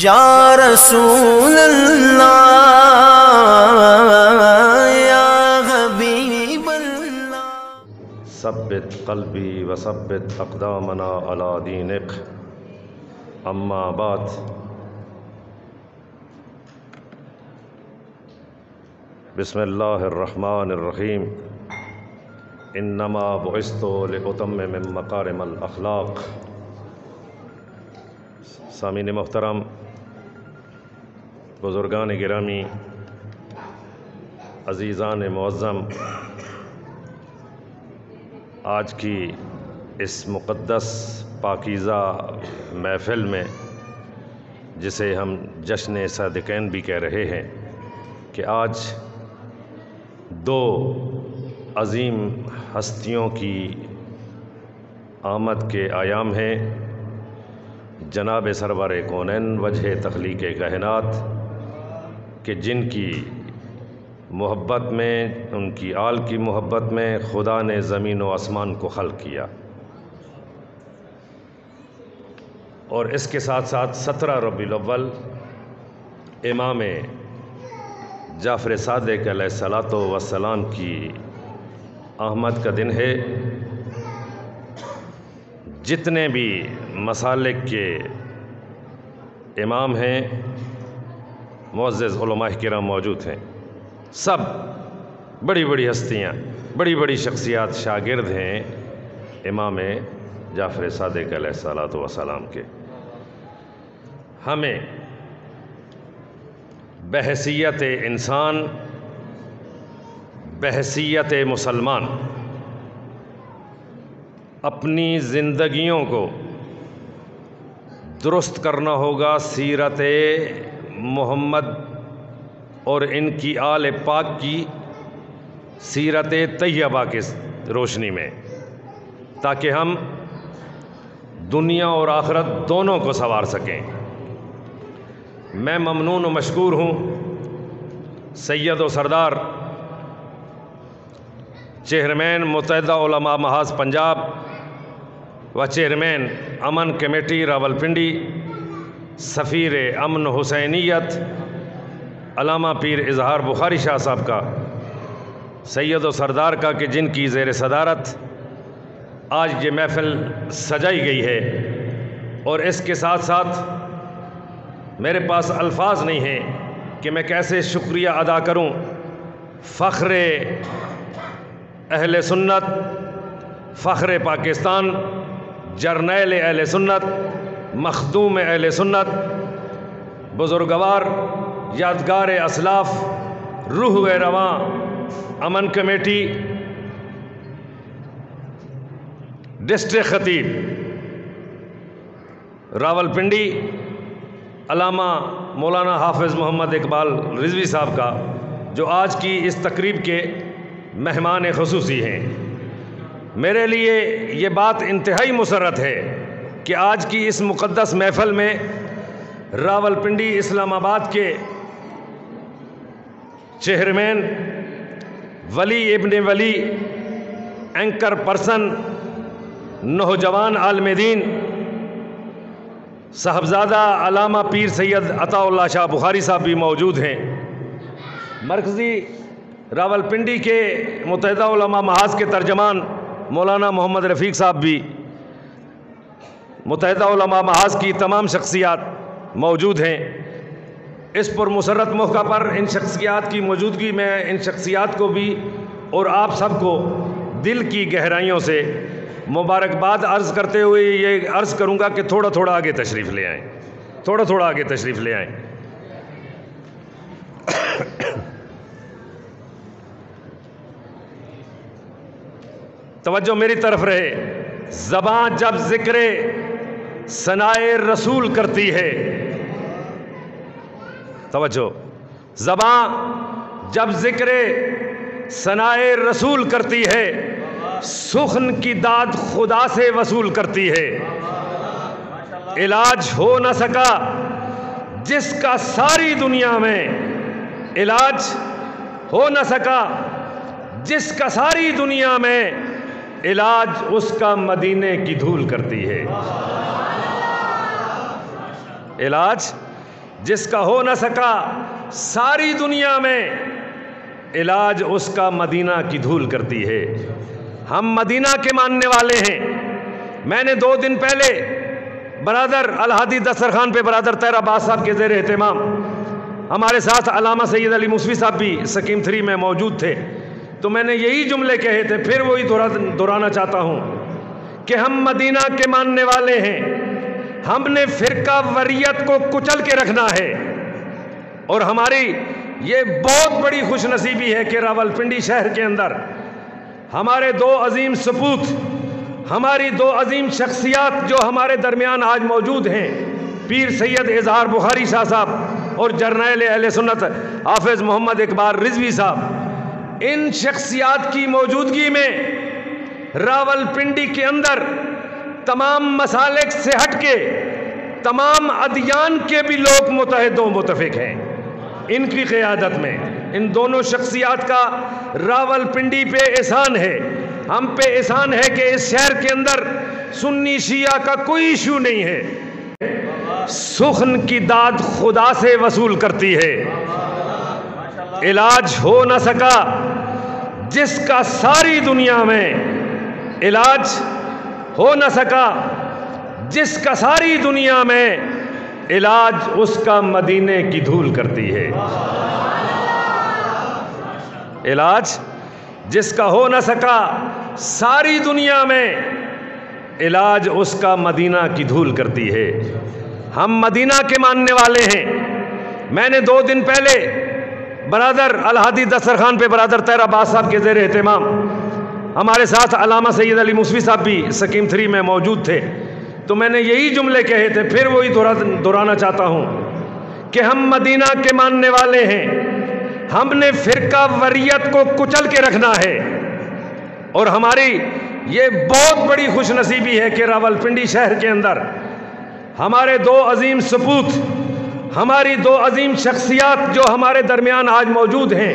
یا رسول اللہ یا حبیب اللہ ثبت قلبی وثبت اقدامنا علی دینک اما بعد بسم اللہ الرحمن الرحیم انما بعثت لاتمم مکارم الاخلاق۔ سامعین محترم، بزرگان گرامی، عزیزان معظم، آج کی اس مقدس پاکیزہ محفل میں جسے ہم جشن صادقین بھی کہہ رہے ہیں کہ آج دو عظیم ہستیوں کی آمد کے ایام ہیں، جناب سرور کونین وجہ تخلیق کائنات کہ جن کی محبت میں، ان کی آل کی محبت میں خدا نے زمین و آسمان کو خلق کیا، اور اس کے ساتھ ساتھ 17 ربیع الاول امام جعفر صادق علیہ الصلاۃ والسلام کی آمد کا دن ہے۔ جتنے بھی مسالک کے امام ہیں، معزز علماء کرام موجود ہیں، سب بڑی بڑی ہستیاں، بڑی بڑی شخصیات شاگرد ہیں امام جعفر صادق علیہ الصلاۃ والسلام کے۔ ہمیں بحیثیت انسان، بحیثیت مسلمان اپنی زندگیوں کو درست کرنا ہوگا سیرت محمد اور ان کی آل پاک کی سیرت طیبہ کی روشنی میں، تاکہ ہم دنیا اور آخرت دونوں کو سنوار سکیں۔ میں ممنون و مشکور ہوں سید و سردار چیئرمین متحدہ علماء محاذ پنجاب و چیئرمین امن کمیٹی راولپنڈی، سفیر امن حسینیت علامہ پیر اظہار بخاری شاہ صاحب کا، سید و سردار کا کہ جن کی زیر صدارت آج یہ محفل سجائی گئی ہے، اور اس کے ساتھ ساتھ میرے پاس الفاظ نہیں ہیں کہ میں کیسے شکریہ ادا کروں فخر اہل سنت، فخر پاکستان، جرنیل اہل سنت، مخدوم اہل سنت، بزرگوار، یادگار اسلاف، روح رواں امن کمیٹی، ڈسٹرکٹ خطیب راولپنڈی علامہ مولانا حافظ محمد اقبال رضوی صاحب کا، جو آج کی اس تقریب کے مہمان خصوصی ہیں۔ میرے لیے یہ بات انتہائی مسرت ہے کہ آج کی اس مقدس محفل میں راولپنڈی اسلام آباد کے چیئرمین ولی ابن ولی، اینکر پرسن، نوجوان عالم دین، صاحبزادہ علامہ پیر سید عطا اللہ شاہ بخاری صاحب بھی موجود ہیں۔ مرکزی راولپنڈی کے متحدہ علماء محاذ کے ترجمان مولانا محمد رفیق صاحب بھی، متحدہ علماء محاذ کی تمام شخصیات موجود ہیں۔ اس پر مسرت موقع پر ان شخصیات کی موجودگی میں ان شخصیات کو بھی اور آپ سب کو دل کی گہرائیوں سے مبارکباد عرض کرتے ہوئے یہ عرض کروں گا کہ تھوڑا تھوڑا آگے تشریف لے آئیں، تھوڑا تھوڑا آگے تشریف لے آئیں۔ توجہ میری طرف رہے۔ زبان جب ذکر ثنائے رسول کرتی ہے، توجہ، زبان جب ذکر ثنائے رسول کرتی ہے، سخن کی داد خدا سے وصول کرتی ہے۔ علاج ہو نہ سکا جس کا ساری دنیا میں، علاج ہو نہ سکا جس کا ساری دنیا میں، علاج اس کا مدینے کی دھول کرتی ہے۔ علاج جس کا ہو نہ سکا ساری دنیا میں، علاج اس کا مدینہ کی دھول کرتی ہے۔ ہم مدینہ کے ماننے والے ہیں۔ میں نے 2 دن پہلے برادر الہادی دسترخوان پہ برادر طاہر عباس صاحب کے زیر اہتمام، ہمارے ساتھ علامہ سید علی موسوی صاحب بھی سکیم 3 میں موجود تھے، تو میں نے یہی جملے کہے تھے، پھر وہی دہرانا چاہتا ہوں کہ ہم مدینہ کے ماننے والے ہیں۔ ہم نے فرقہ وریت کو کچل کے رکھنا ہے، اور ہماری یہ بہت بڑی خوش نصیبی ہے کہ راولپنڈی شہر کے اندر ہمارے 2 عظیم سپوت، ہماری 2 عظیم شخصیات جو ہمارے درمیان آج موجود ہیں، پیر سید اظہار بخاری شاہ صاحب اور جرنیل اہل سنت حافظ محمد اقبال رضوی صاحب، ان شخصیات کی موجودگی میں راولپنڈی کے اندر تمام مسالک سے ہٹ کے تمام ادیان کے بھی لوگ متحد و متفق ہیں۔ ان کی قیادت میں ان دونوں شخصیات کا راولپنڈی پہ احسان ہے، ہم پہ احسان ہے کہ اس شہر کے اندر سنی شیعہ کا کوئی ایشو نہیں ہے۔ سخن کی داد خدا سے وصول کرتی ہے۔ علاج ہو نہ سکا جس کا ساری دنیا میں، علاج ہو نہ سکا جس کا ساری دنیا میں، علاج اس کا مدینے کی دھول کرتی ہے۔ علاج جس کا ہو نہ سکا ساری دنیا میں، علاج اس کا مدینہ کی دھول کرتی ہے۔ ہم مدینہ کے ماننے والے ہیں۔ میں نے 2 دن پہلے برادر الہادی دسترخوان پہ برادر طاہر عباس صاحب کے زیر اہتمام، ہمارے ساتھ علامہ سید علی موسوی صاحب بھی سکیم 3 میں موجود تھے، تو میں نے یہی جملے کہے تھے، پھر وہی دہرانا چاہتا ہوں کہ ہم مدینہ کے ماننے والے ہیں۔ ہم نے فرقہ وریت کو کچل کے رکھنا ہے، اور ہماری یہ بہت بڑی خوش نصیبی ہے کہ راولپنڈی شہر کے اندر ہمارے 2 عظیم سپوت، ہماری 2 عظیم شخصیات جو ہمارے درمیان آج موجود ہیں،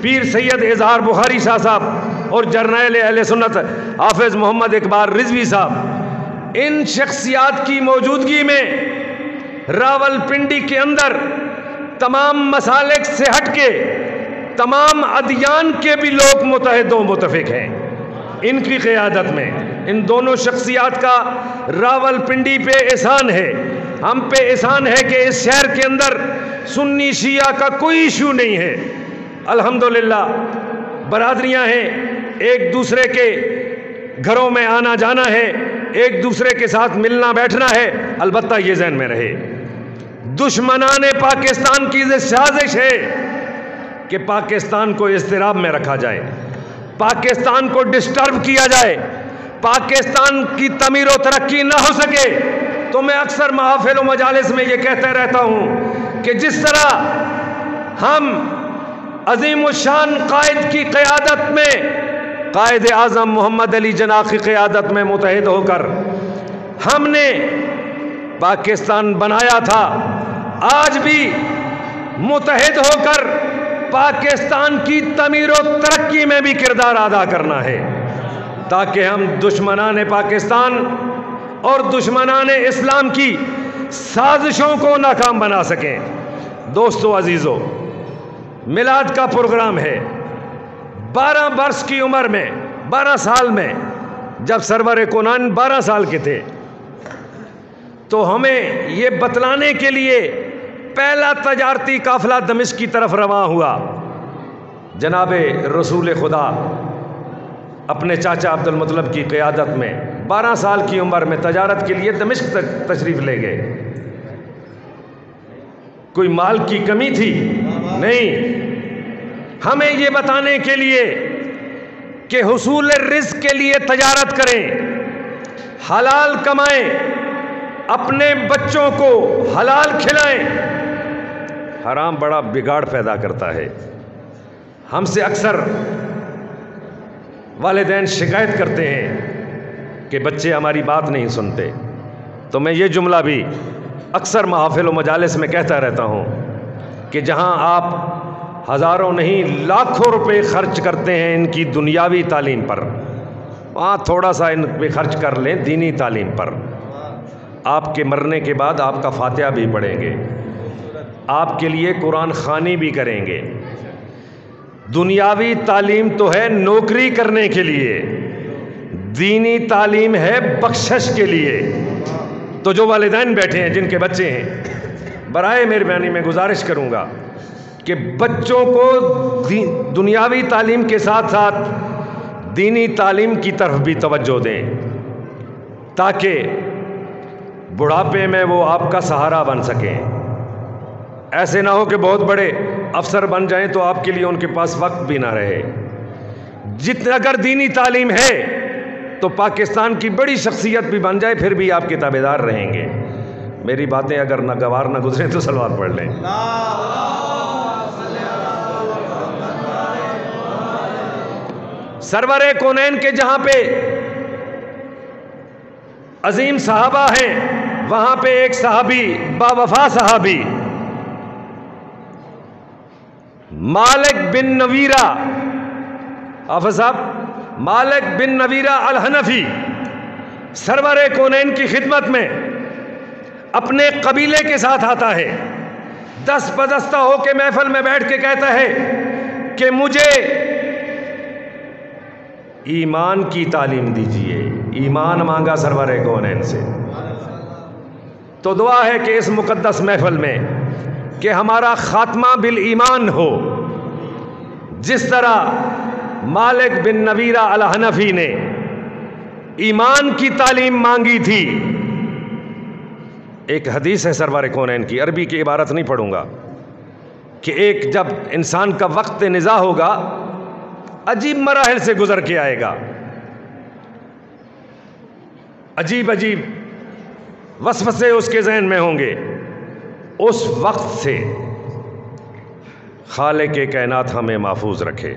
پیر سید اظہار بخاری شاہ صاحب اور جرنیل اہل سنت حافظ محمد اقبال رضوی صاحب، ان شخصیات کی موجودگی میں راولپنڈی کے اندر تمام مسالک سے ہٹ کے تمام ادیان کے بھی لوگ متحد و متفق ہیں۔ ان کی قیادت میں ان دونوں شخصیات کا راولپنڈی پہ احسان ہے، ہم پہ احسان ہے کہ اس شہر کے اندر سنی شیعہ کا کوئی ایشو نہیں ہے۔ الحمدللہ برادریاں ہیں، ایک دوسرے کے گھروں میں آنا جانا ہے، ایک دوسرے کے ساتھ ملنا بیٹھنا ہے۔ البتہ یہ ذہن میں رہے، دشمنان پاکستان کی سازش ہے کہ پاکستان کو اضطراب میں رکھا جائے، پاکستان کو ڈسٹرب کیا جائے، پاکستان کی تعمیر و ترقی نہ ہو سکے۔ تو میں اکثر محافل و مجالس میں یہ کہتا رہتا ہوں کہ جس طرح ہم عظیم الشان قائد کی قیادت میں، قائد اعظم محمد علی جناح کی قیادت میں متحد ہو کر ہم نے پاکستان بنایا تھا، آج بھی متحد ہو کر پاکستان کی تعمیر و ترقی میں بھی کردار ادا کرنا ہے، تاکہ ہم دشمنان پاکستان اور دشمنان اسلام کی سازشوں کو ناکام بنا سکیں۔ دوستو عزیزو، میلاد کا پروگرام ہے۔ 12 برس کی عمر میں، 12 سال میں، جب سرور کونان 12 سال کے تھے، تو ہمیں یہ بتلانے کے لیے پہلا تجارتی قافلہ دمشق کی طرف رواں ہوا۔ جناب رسول خدا اپنے چاچا عبد المطلب کی قیادت میں 12 سال کی عمر میں تجارت کے لیے دمشق تک تشریف لے گئے۔ کوئی مال کی کمی تھی؟ نہیں، ہمیں یہ بتانے کے لیے کہ حصول رزق کے لیے تجارت کریں، حلال کمائیں، اپنے بچوں کو حلال کھلائیں۔ حرام بڑا بگاڑ پیدا کرتا ہے۔ ہم سے اکثر والدین شکایت کرتے ہیں کہ بچے ہماری بات نہیں سنتے، تو میں یہ جملہ بھی اکثر محافل و مجالس میں کہتا رہتا ہوں کہ جہاں آپ ہزاروں نہیں لاکھوں روپے خرچ کرتے ہیں ان کی دنیاوی تعلیم پر، وہاں تھوڑا سا ان پہ خرچ کر لیں دینی تعلیم پر۔ آپ کے مرنے کے بعد آپ کا فاتحہ بھی پڑھیں گے، آپ کے لیے قرآن خوانی بھی کریں گے۔ دنیاوی تعلیم تو ہے نوکری کرنے کے لیے، دینی تعلیم ہے بخشش کے لیے۔ تو جو والدین بیٹھے ہیں جن کے بچے ہیں، برائے مہربانی میں گزارش کروں گا کہ بچوں کو دنیاوی تعلیم کے ساتھ ساتھ دینی تعلیم کی طرف بھی توجہ دیں، تاکہ بڑھاپے میں وہ آپ کا سہارا بن سکیں۔ ایسے نہ ہو کہ بہت بڑے افسر بن جائیں تو آپ کے لیے ان کے پاس وقت بھی نہ رہے۔ اگر دینی تعلیم ہے تو پاکستان کی بڑی شخصیت بھی بن جائے، پھر بھی آپ کے تابعدار رہیں گے۔ میری باتیں اگر ناگوار نہ گزریں تو صلوات پڑھ لیں۔ سرور کونین کے جہاں پہ عظیم صحابہ ہیں، وہاں پہ ایک صحابی، با وفا صحابی مالک بن نویرہ، حافظ صاحب، مالک بن نویرہ الحنفی سرور کونین کی خدمت میں اپنے قبیلے کے ساتھ آتا ہے، دست بدستہ ہو کے محفل میں بیٹھ کے کہتا ہے کہ مجھے ایمان کی تعلیم دیجئے۔ ایمان مانگا سرور کونین سے۔ تو دعا ہے کہ اس مقدس محفل میں کہ ہمارا خاتمہ بالایمان ہو، جس طرح مالک بن نویرہ الحنفی نے ایمان کی تعلیم مانگی تھی۔ ایک حدیث ہے سرور کونین کی، عربی کی عبارت نہیں پڑھوں گا، کہ ایک جب انسان کا وقت نزاع ہوگا عجیب مراحل سے گزر کے آئے گا، عجیب عجیب وسوسے اس کے ذہن میں ہوں گے۔ اس وقت سے خالق کائنات ہمیں محفوظ رکھے۔